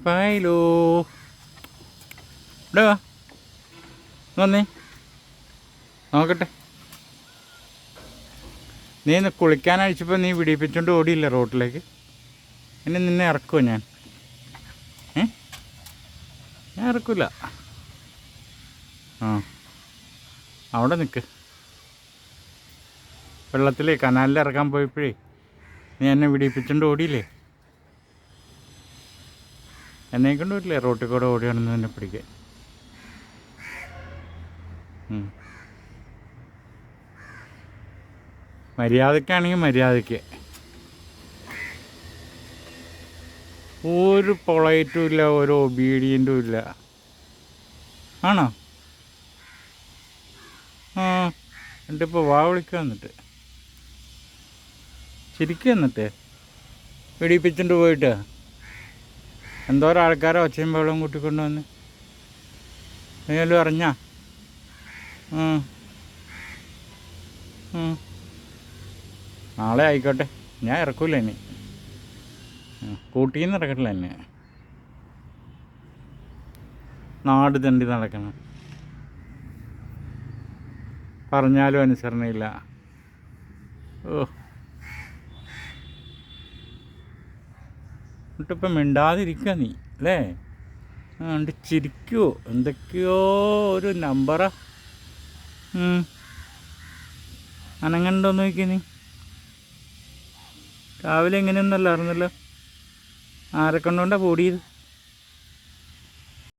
ഫൈലോ ഇവിടെ വാ വന്നേ നോക്കട്ടെ. നീ ഇന്ന് കുളിക്കാൻ അഴിച്ചപ്പോൾ നീ വിടിപ്പിച്ചുകൊണ്ട് ഓടിയില്ല റോട്ടിലേക്ക്. എന്നെ നിന്നെ ഇറക്കുമോ ഞാൻ? ഞാൻ ഇറക്കില്ല. ആ അവിടെ നിൽക്ക്. വെള്ളത്തിലേ കനാലിൽ ഇറക്കാൻ പോയപ്പോഴേ നീ എന്നെ വിടിപ്പിച്ചുകൊണ്ട് ഓടിയില്ലേ? എന്നെ കൊണ്ട് വരില്ലേ റോട്ടിൽ കൂടെ ഓടിയാണെന്ന് തന്നെ പിടിക്കാൻ. മര്യാദക്കാണെങ്കിൽ മര്യാദയ്ക്ക്. ഒരു പൊളൈറ്റും ഇല്ല, ഒരു ഒബീഡിയൻറ്റും ഇല്ല. ആണോ? ആ എന്നിട്ടിപ്പോൾ വാ വിളിക്കുക. എന്നിട്ട് ചിരിക്കുക. എന്നിട്ട് വെടിപ്പിച്ചിട്ട് പോയിട്ട് എന്തോരം ആൾക്കാരെ ഒച്ചയും വെള്ളം കൂട്ടിക്കൊണ്ട് വന്ന് നീലും അറിഞ്ഞാ? നാളെ ആയിക്കോട്ടെ, ഞാൻ ഇറക്കൂല ഇനി. കൂട്ടിന്ന് ഇറക്കട്ടില്ല എന്നെ. നാട് തണ്ടി നടക്കണം, പറഞ്ഞാലും അനുസരണയില്ല. ഓ എന്നിട്ടിപ്പം മിണ്ടാതിരിക്കുക നീ അല്ലേ? എന്നിട്ട് ചിരിക്കുവോ? എന്തൊക്കെയോ ഒരു നമ്പറാ. അനങ്ങണ്ടോന്ന് നോക്കി നീ. രാവിലെ ഇങ്ങനെയൊന്നും അല്ലായിരുന്നല്ലോ. ആരെ കൊണ്ടുകൊണ്ടാണ് പൊടിയത്?